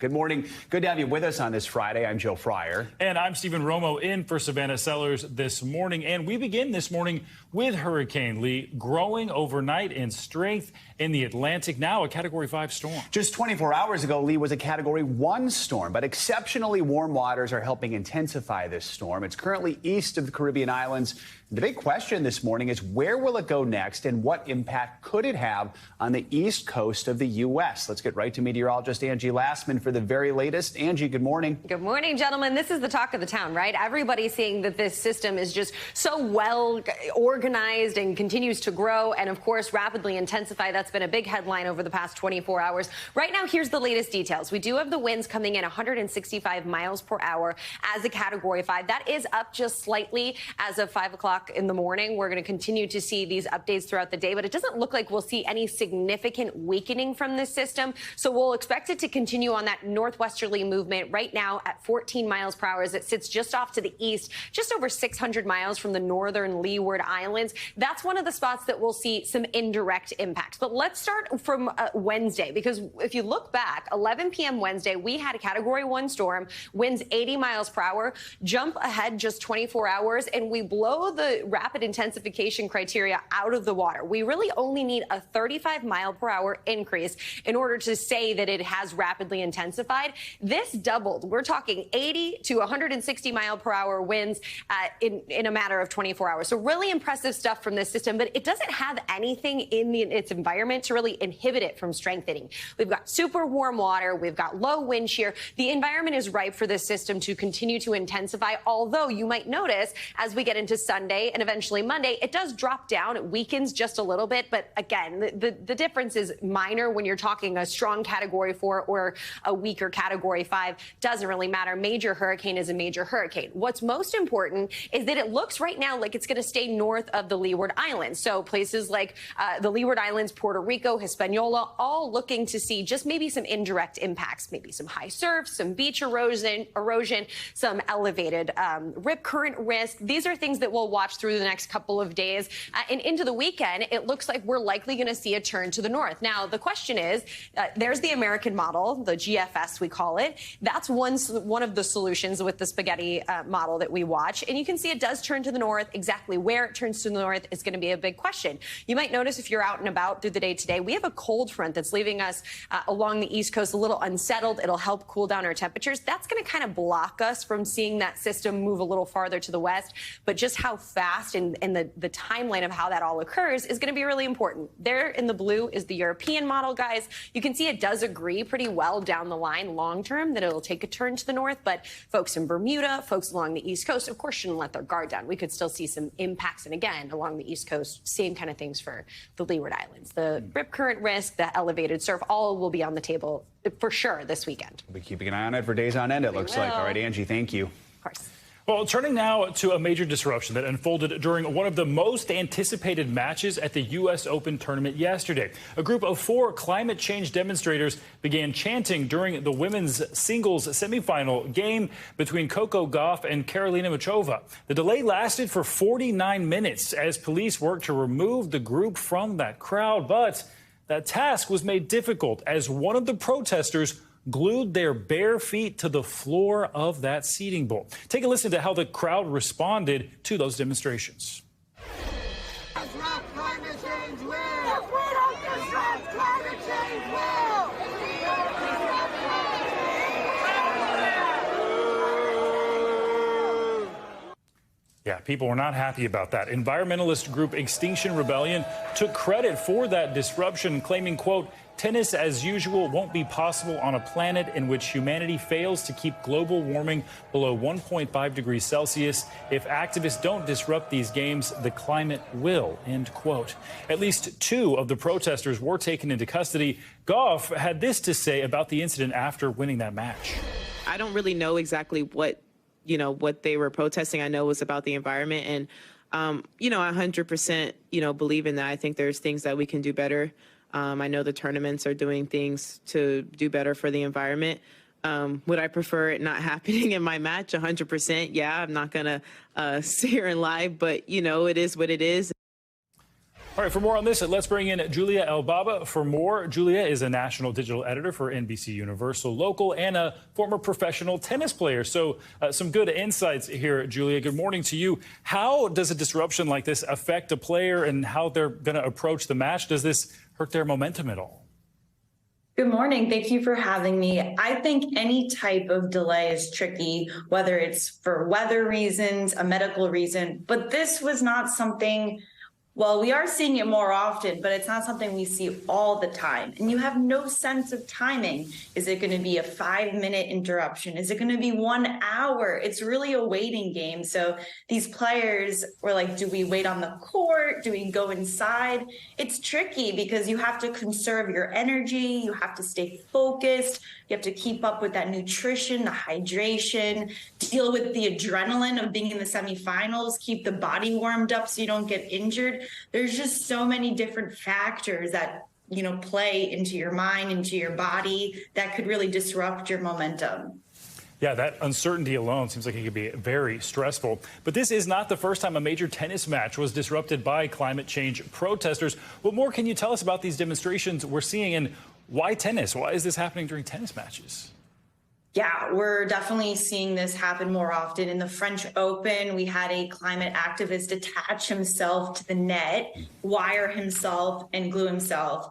Good morning. Good to have you with us on this Friday. I'm Joe Fryer. And I'm Stephen Romo in for Savannah Sellers this morning. And we begin this morning with Hurricane Lee growing overnight in strength in the Atlantic, now a Category 5 storm. Just 24 hours ago, Lee was a Category 1 storm, but exceptionally warm waters are helping intensify this storm. It's currently east of the Caribbean islands. The big question this morning is where will it go next and what impact could it have on the east coast of the U.S.? Let's get right to meteorologist Angie Lastman for the very latest. Angie, good morning. Good morning, gentlemen. This is the talk of the town, right? Everybody's seeing that this system is just so well organized and continues to grow and, of course, rapidly intensify. That's been a big headline over the past 24 hours. Right now, here's the latest details. We do have the winds coming in 165 miles per hour as a Category 5. That is up just slightly as of 5 o'clock in the morning. We're going to continue to see these updates throughout the day, but it doesn't look like we'll see any significant weakening from this system. So we'll expect it to continue on that northwesterly movement right now at 14 miles per hour as it sits just off to the east, just over 600 miles from the northern Leeward Islands. That's one of the spots that we'll see some indirect impacts. But let's start from Wednesday, because if you look back, 11 p.m. Wednesday, we had a Category 1 storm, winds 80 miles per hour, jump ahead just 24 hours, and we blow the rapid intensification criteria out of the water. We really only need a 35 mile per hour increase in order to say that it has rapidly intensified. This doubled. We're talking 80 to 160 mile per hour winds in a matter of 24 hours. So really impressive stuff from this system, but it doesn't have anything in its environment to really inhibit it from strengthening. We've got super warm water. We've got low wind shear. The environment is ripe for this system to continue to intensify, although you might notice as we get into Sunday and eventually Monday, it does drop down. It weakens just a little bit. But again, the difference is minor when you're talking a strong Category 4 or a weaker Category 5. Doesn't really matter. Major hurricane is a major hurricane. What's most important is that it looks right now like it's going to stay north of the Leeward Islands. So places like the Leeward Islands, Puerto Rico, Hispaniola, all looking to see just maybe some indirect impacts, maybe some high surf, some beach erosion, some elevated rip current risk. These are things that we'll watch through the next couple of days. And into the weekend, it looks like we're likely going to see a turn to the north. Now, the question is, there's the American model, the GFS we call it. That's one of the solutions with the spaghetti model that we watch. And you can see it does turn to the north. Exactly where it turns to the north is going to be a big question. You might notice if you're out and about through the day today, we have a cold front that's leaving us along the East Coast a little unsettled. It'll help cool down our temperatures. That's going to kind of block us from seeing that system move a little farther to the west. But just how fast and the timeline of how that all occurs is going to be really important. There in the blue is the European model, guys. You can see it does agree pretty well down the line long term that it'll take a turn to the north. But folks in Bermuda, folks along the East Coast, of course, shouldn't let their guard down. We could still see some impacts. And again, along the East Coast, same kind of things for the Leeward Islands. The rip current risk, the elevated surf, all will be on the table for sure this weekend. We'll be keeping an eye on it for days on end, it looks like. All right, Angie, thank you. Of course. Well, turning now to a major disruption that unfolded during one of the most anticipated matches at the U.S. Open tournament yesterday. A group of 4 climate change demonstrators began chanting during the women's singles semifinal game between Coco Gauff and Karolina Muchova. The delay lasted for 49 minutes as police worked to remove the group from that crowd, but that task was made difficult as one of the protesters glued their bare feet to the floor of that seating bowl. Take a listen to how the crowd responded to those demonstrations. Disrupt climate change will. If we don't disrupt climate change will. Yeah, people were not happy about that. Environmentalist group Extinction Rebellion took credit for that disruption, claiming, quote, tennis as usual won't be possible on a planet in which humanity fails to keep global warming below 1.5 degrees Celsius. If activists don't disrupt these games, the climate will, end quote. At least 2 of the protesters were taken into custody. Gauff had this to say about the incident after winning that match. I don't really know exactly what they were protesting. I know it was about the environment, and I 100% believe in that. I think there's things that we can do better. I know the tournaments are doing things to do better for the environment. Would I prefer it not happening in my match? 100%. Yeah, I'm not gonna sit here and lie, but it is what it is. All right, for more on this, let's bring in Julia Elbaba for more. Julia is a national digital editor for NBC Universal Local and a former professional tennis player. So some good insights here, Julia. Good morning to you. How does a disruption like this affect a player and how they're going to approach the match? Does this hurt their momentum at all? Good morning. Thank you for having me. I think any type of delay is tricky, whether it's for weather reasons, a medical reason, but this was not something. Well, we are seeing it more often, but it's not something we see all the time. And you have no sense of timing. Is it going to be a 5-minute interruption? Is it going to be 1 hour? It's really a waiting game. So these players were like, do we wait on the court? Do we go inside? It's tricky because you have to conserve your energy. You have to stay focused. You have to keep up with that nutrition, the hydration, deal with the adrenaline of being in the semifinals, keep the body warmed up so you don't get injured. There's just so many different factors that, play into your mind, into your body that could really disrupt your momentum. Yeah, that uncertainty alone seems like it could be very stressful. But this is not the first time a major tennis match was disrupted by climate change protesters. What more can you tell us about these demonstrations we're seeing, and why tennis? Why is this happening during tennis matches? Yeah, we're definitely seeing this happen more often. In the French Open, we had a climate activist attach himself to the net, wire himself, and glue himself.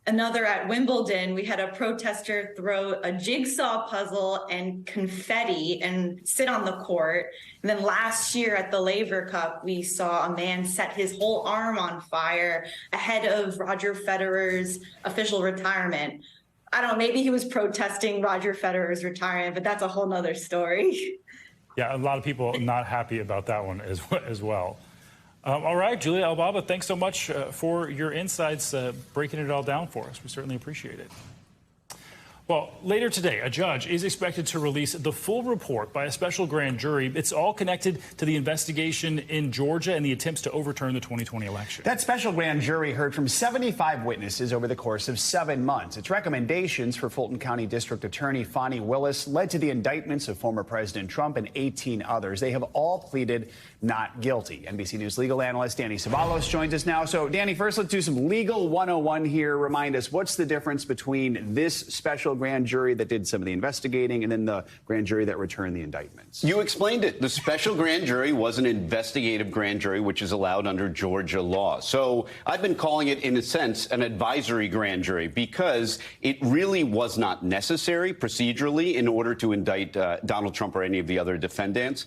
Another at Wimbledon, we had a protester throw a jigsaw puzzle and confetti and sit on the court. And then last year at the Laver Cup, we saw a man set his whole arm on fire ahead of Roger Federer's official retirement. I don't know, maybe he was protesting Roger Federer's retirement, but that's a whole nother story. Yeah, a lot of people not happy about that one as well. All right, Julia Elbaba, thanks so much for your insights, breaking it all down for us. We certainly appreciate it. Well, later today, a judge is expected to release the full report by a special grand jury. It's all connected to the investigation in Georgia and the attempts to overturn the 2020 election. That special grand jury heard from 75 witnesses over the course of 7 months. Its recommendations for Fulton County District Attorney Fani Willis led to the indictments of former President Trump and 18 others. They have all pleaded not guilty. NBC News legal analyst Danny Ceballos joins us now. So, Danny, first let's do some legal 101 here. Remind us, what's the difference between this special grand jury that did some of the investigating and then the grand jury that returned the indictments? You explained it. The special grand jury was an investigative grand jury, which is allowed under Georgia law. So I've been calling it, in a sense, an advisory grand jury because it really was not necessary procedurally in order to indict Donald Trump or any of the other defendants.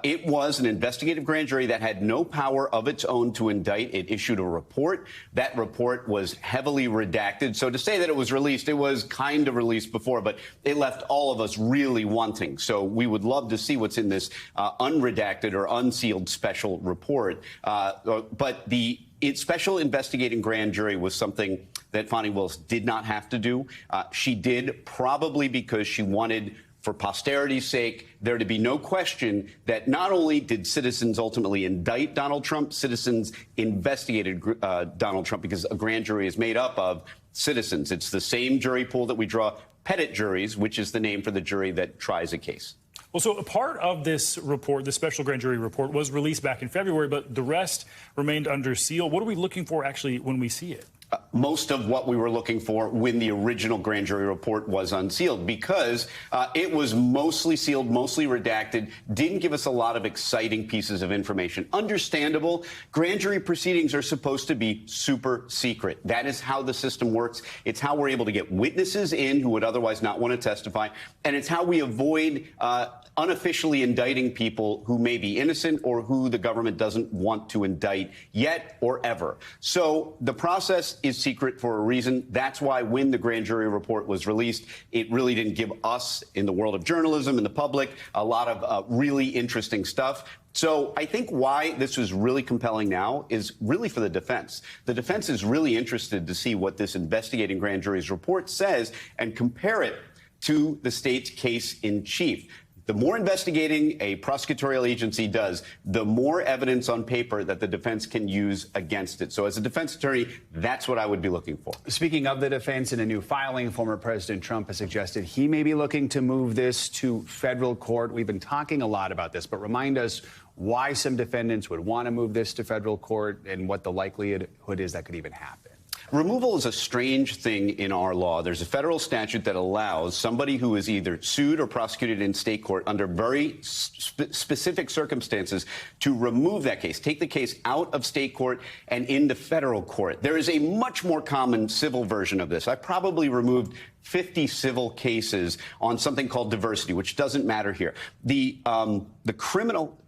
It was an investigative grand jury that had no power of its own to indict. It issued a report. That report was heavily redacted. So to say that it was released, it was kind of released before, but it left all of us really wanting. So we would love to see what's in this unredacted or unsealed special report. But the special investigating grand jury was something that Fani Willis did not have to do. She did probably because she wanted, for posterity's sake, there to be no question that not only did citizens ultimately indict Donald Trump, citizens investigated Donald Trump, because a grand jury is made up of citizens. It's the same jury pool that we draw petit juries, which is the name for the jury that tries a case. Well, so a part of this report, the special grand jury report, was released back in February, but the rest remained under seal. What are we looking for actually when we see it? Most of what we were looking for when the original grand jury report was unsealed, because it was mostly sealed, mostly redacted, didn't give us a lot of exciting pieces of information. Understandable. Grand jury proceedings are supposed to be super secret. That is how the system works. It's how we're able to get witnesses in who would otherwise not want to testify. And it's how we avoid unofficially indicting people who may be innocent or who the government doesn't want to indict yet or ever. So the process is secret for a reason. That's why when the grand jury report was released, it really didn't give us, in the world of journalism and the public, a lot of really interesting stuff. So I think why this was really compelling now is really for the defense. The defense is really interested to see what this investigating grand jury's report says and compare it to the state's case in chief. The more investigating a prosecutorial agency does, the more evidence on paper that the defense can use against it. So as a defense attorney, that's what I would be looking for. Speaking of the defense, in a new filing, former President Trump has suggested he may be looking to move this to federal court. We've been talking a lot about this, but remind us why some defendants would want to move this to federal court and what the likelihood is that could even happen. Removal is a strange thing in our law. There's a federal statute that allows somebody who is either sued or prosecuted in state court under very specific circumstances to remove that case, take the case out of state court and into federal court. There is a much more common civil version of this. I probably removed 50 civil cases on something called diversity, which doesn't matter here. The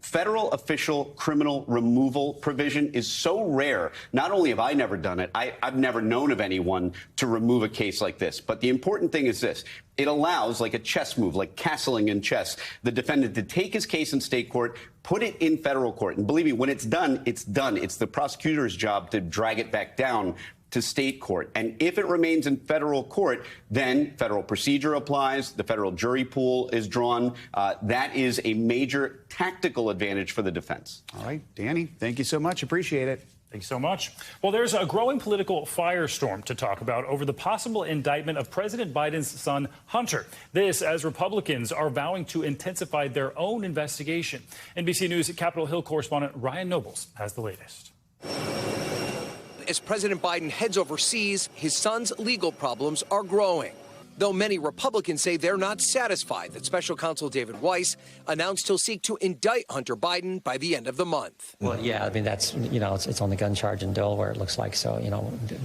federal official criminal removal provision is so rare. Not only have I never done it, I've never known of anyone to remove a case like this. But the important thing is this. It allows, like a chess move, like castling in chess, the defendant to take his case in state court, put it in federal court. And believe me, when it's done, it's done. It's the prosecutor's job to drag it back down to state court. And if it remains in federal court, then federal procedure applies. The federal jury pool is drawn. That is a major tactical advantage for the defense. All right, Danny, thank you so much. Appreciate it. Thanks so much. Well, there's a growing political firestorm to talk about over the possible indictment of President Biden's son, Hunter. This as Republicans are vowing to intensify their own investigation. NBC News Capitol Hill correspondent Ryan Nobles has the latest. As President Biden heads overseas, his son's legal problems are growing. Though many Republicans say they're not satisfied that Special Counsel David Weiss announced he'll seek to indict Hunter Biden by the end of the month. Well, yeah, I mean, that's, it's on the gun charge in Delaware, it looks like. So,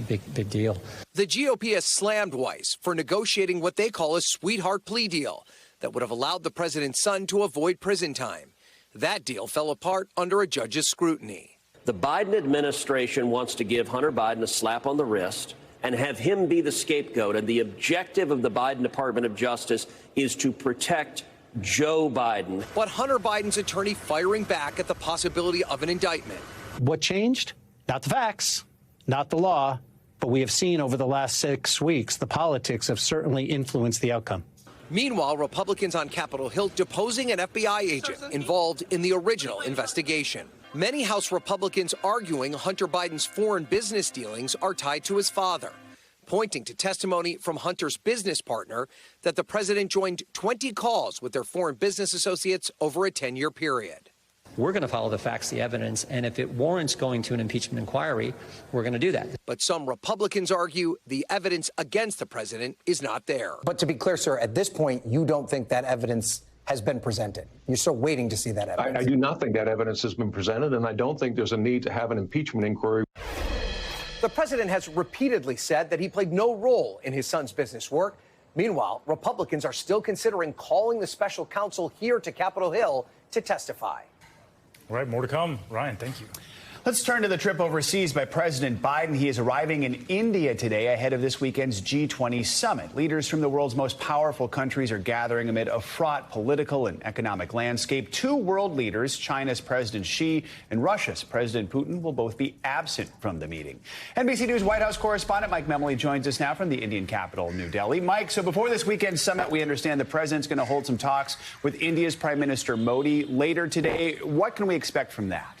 big deal. The GOP has slammed Weiss for negotiating what they call a sweetheart plea deal that would have allowed the president's son to avoid prison time. That deal fell apart under a judge's scrutiny. The Biden administration wants to give Hunter Biden a slap on the wrist and have him be the scapegoat. And the objective of the Biden Department of Justice is to protect Joe Biden. But Hunter Biden's attorney firing back at the possibility of an indictment. What changed? Not the facts, not the law, but we have seen over the last 6 weeks, the politics have certainly influenced the outcome. Meanwhile, Republicans on Capitol Hill deposing an FBI agent involved in the original investigation. Many House Republicans arguing Hunter Biden's foreign business dealings are tied to his father, pointing to testimony from Hunter's business partner that the president joined 20 calls with their foreign business associates over a 10-year period. We're going to follow the facts, the evidence, and if it warrants going to an impeachment inquiry, we're going to do that. But some Republicans argue the evidence against the president is not there. But to be clear, sir, at this point, you don't think that evidence has been presented. You're still waiting to see that evidence. I do not think that evidence has been presented, and I don't think there's a need to have an impeachment inquiry. The president has repeatedly said that he played no role in his son's business work. Meanwhile, Republicans are still considering calling the special counsel here to Capitol Hill to testify. All right, more to come. Ryan, thank you. Let's turn to the trip overseas by President Biden. He is arriving in India today ahead of this weekend's G20 summit. Leaders from the world's most powerful countries are gathering amid a fraught political and economic landscape. Two world leaders, China's President Xi and Russia's President Putin, will both be absent from the meeting. NBC News White House correspondent Mike Memoli joins us now from the Indian capital, New Delhi. Mike, so before this weekend's summit, we understand the president's going to hold some talks with India's Prime Minister Modi later today. What can we expect from that?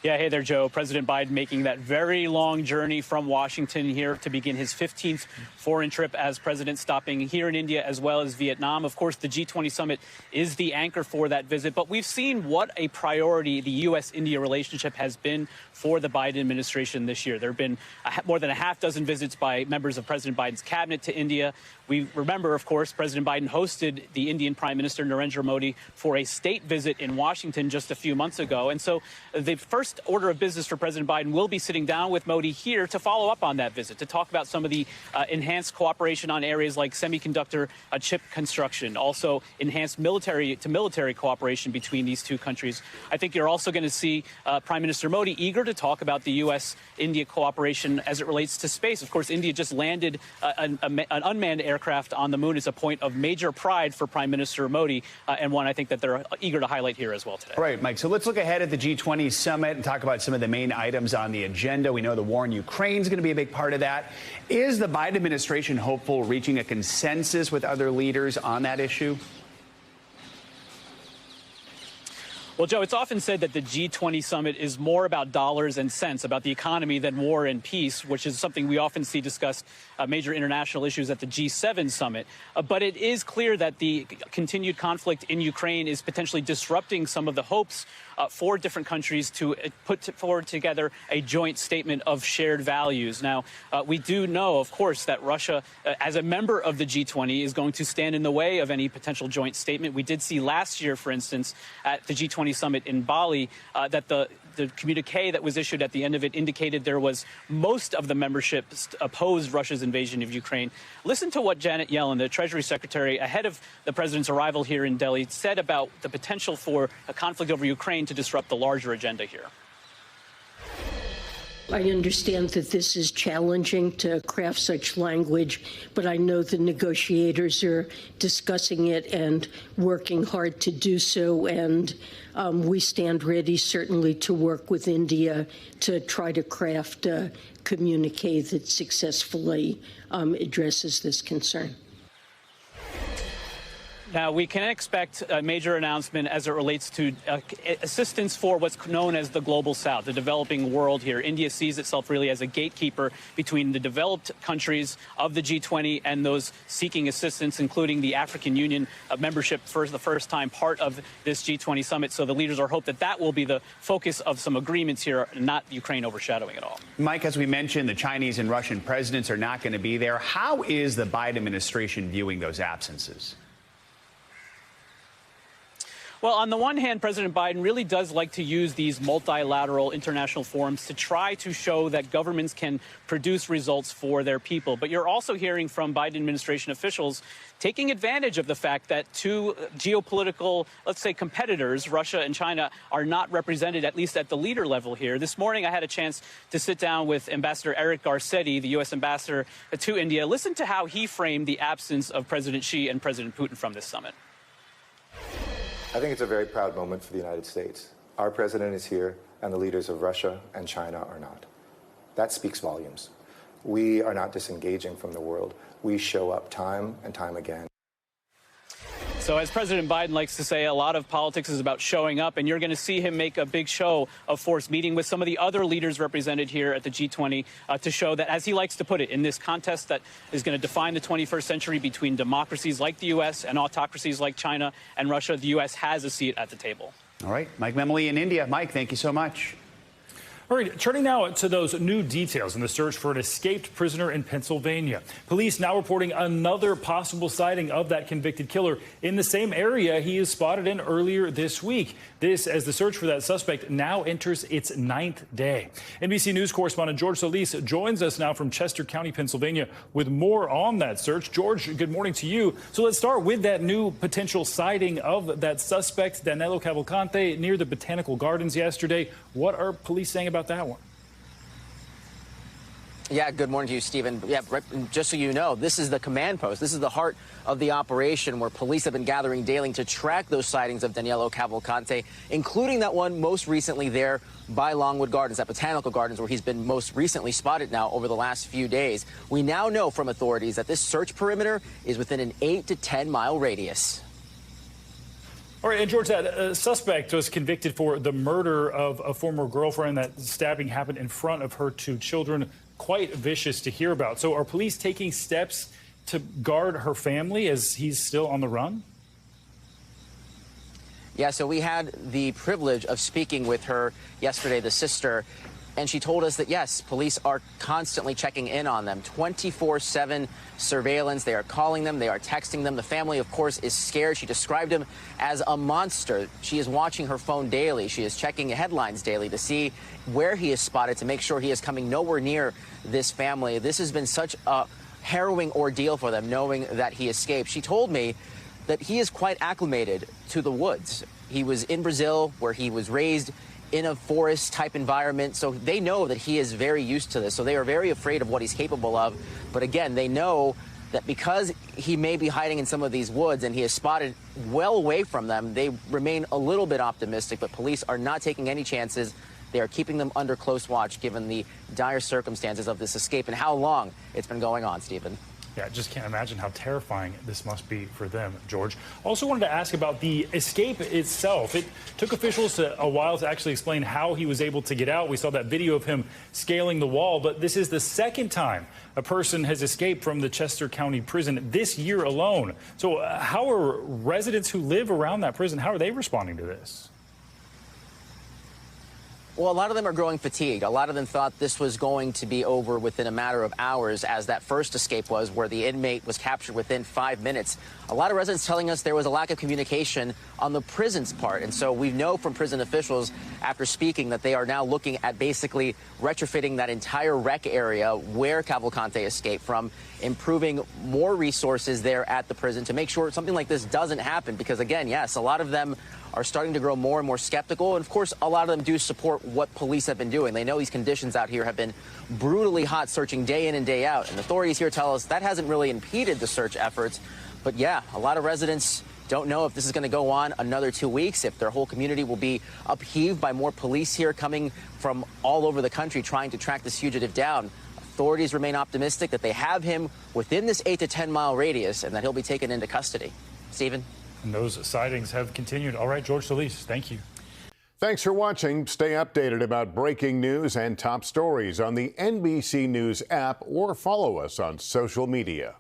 Yeah, hey there, Joe. President Biden making that very long journey from Washington here to begin his 15th foreign trip as president, stopping here in India as well as Vietnam. Of course, the G20 summit is the anchor for that visit, but we've seen what a priority the U.S.-India relationship has been for the Biden administration this year. There have been more than a half dozen visits by members of President Biden's cabinet to India. We remember, of course, President Biden hosted the Indian Prime Minister Narendra Modi for a state visit in Washington just a few months ago. And so the first order of business for President Biden will be sitting down with Modi here to follow up on that visit, to talk about some of the enhanced cooperation on areas like semiconductor chip construction, also enhanced military cooperation between these two countries. I think you're also going to see Prime Minister Modi eager to talk about the U.S.-India cooperation as it relates to space. Of course, India just landed an unmanned aircraft on the moon. Is a point of major pride for Prime Minister Modi, and one I think that they're eager to highlight here as well today. Right, Mike. So let's look ahead at the G20 summit. and talk about some of the main items on the agenda. We know the war in Ukraine is going to be a big part of that. Is the Biden administration hopeful reaching a consensus with other leaders on that issue? Well, Joe, it's often said that the G20 summit is more about dollars and cents, about the economy than war and peace, which is something we often see discussed major international issues at the G7 summit. But it is clear that the continued conflict in Ukraine is potentially disrupting some of the hopes for different countries to put forward together a joint statement of shared values. Now, we do know, of course, that Russia, as a member of the G20, is going to stand in the way of any potential joint statement. We did see last year, for instance, at the G20 summit in Bali, that the communique that was issued at the end of it indicated there was most of the membership opposed Russia's invasion of Ukraine. Listen to what Janet Yellen, the Treasury Secretary, ahead of the president's arrival here in Delhi, said about the potential for a conflict over Ukraine to disrupt the larger agenda here. I understand that this is challenging to craft such language, but I know the negotiators are discussing it and working hard to do so. And we stand ready, certainly, to work with India to try to craft a communique that successfully addresses this concern. Now, we can expect a major announcement as it relates to assistance for what's known as the global south, the developing world here. India sees itself really as a gatekeeper between the developed countries of the G20 and those seeking assistance, including the African Union membership for the first time part of this G20 summit. So the leaders are hoping that that will be the focus of some agreements here, not Ukraine overshadowing it all. Mike, as we mentioned, the Chinese and Russian presidents are not going to be there. How is the Biden administration viewing those absences? Well, on the one hand, President Biden really does like to use these multilateral international forums to try to show that governments can produce results for their people. But you're also hearing from Biden administration officials taking advantage of the fact that two geopolitical, let's say, competitors, Russia and China, are not represented, at least at the leader level here. This morning, I had a chance to sit down with Ambassador Eric Garcetti, the U.S. ambassador to India. Listen to how he framed the absence of President Xi and President Putin from this summit. I think it's a very proud moment for the United States. Our president is here, and the leaders of Russia and China are not. That speaks volumes. We are not disengaging from the world. We show up time and time again. So as President Biden likes to say, a lot of politics is about showing up, and you're going to see him make a big show of force, meeting with some of the other leaders represented here at the G20 to show that, as he likes to put it, in this contest that is going to define the 21st century between democracies like the U.S. and autocracies like China and Russia, the U.S. has a seat at the table. All right. Mike Memoli in India. Mike, thank you so much. All right, turning now to those new details in the search for an escaped prisoner in Pennsylvania. Police now reporting another possible sighting of that convicted killer in the same area he is spotted in earlier this week. This as the search for that suspect now enters its 9th day. NBC News correspondent George Solis joins us now from Chester County, Pennsylvania, with more on that search. George, good morning to you. So let's start with that new potential sighting of that suspect, Danilo Cavalcante, near the Botanical Gardens yesterday. What are police saying about that one? Yeah, good morning to you, Stephen. Yeah, just so you know, this is the command post. This is the heart of the operation where police have been gathering daily to track those sightings of Danilo Cavalcante, including that one most recently there by Longwood Gardens, at Botanical Gardens, where he's been most recently spotted now over the last few days. We now know from authorities that this search perimeter is within an 8 to 10 mile radius. All right, and George, that suspect was convicted for the murder of a former girlfriend. That stabbing happened in front of her 2 children. Quite vicious to hear about. So are police taking steps to guard her family as he's still on the run? Yeah, so we had the privilege of speaking with her yesterday, the sister, and she told us that, yes, police are constantly checking in on them, 24/7 surveillance. They are calling them. They are texting them. The family, of course, is scared. She described him as a monster. She is watching her phone daily. She is checking headlines daily to see where he is spotted, to make sure he is coming nowhere near this family. This has been such a harrowing ordeal for them, knowing that he escaped. She told me that he is quite acclimated to the woods. He was in Brazil, where he was raised in a forest type environment. So they know that he is very used to this. So they are very afraid of what he's capable of. But again, they know that because he may be hiding in some of these woods and he is spotted well away from them, they remain a little bit optimistic. But police are not taking any chances, They are keeping them under close watch given the dire circumstances of this escape and how long it's been going on, Stephen. Yeah, I just can't imagine how terrifying this must be for them, George. Also wanted to ask about the escape itself. It took officials a while to actually explain how he was able to get out. We saw that video of him scaling the wall, but this is the second time a person has escaped from the Chester County prison this year alone. So how are residents who live around that prison, how are they responding to this? Well, a lot of them are growing fatigued. A lot of them thought this was going to be over within a matter of hours, as that first escape was, where the inmate was captured within 5 minutes. A lot of residents telling us there was a lack of communication on the prison's part. And so we know from prison officials, after speaking, that they are now looking at basically retrofitting that entire rec area where Cavalcante escaped from, improving more resources there at the prison to make sure something like this doesn't happen. Because, again, yes, a lot of them are starting to grow more and more skeptical. And, of course, a lot of them do support what police have been doing. They know these conditions out here have been brutally hot, searching day in and day out. And authorities here tell us that hasn't really impeded the search efforts. But, yeah, a lot of residents don't know if this is going to go on another 2 weeks, if their whole community will be upheaved by more police here coming from all over the country trying to track this fugitive down. Authorities remain optimistic that they have him within this 8 to 10 mile radius and that he'll be taken into custody. Stephen? And those sightings have continued. All right, George Solis, thank you. Thanks for watching. Stay updated about breaking news and top stories on the NBC News app or follow us on social media.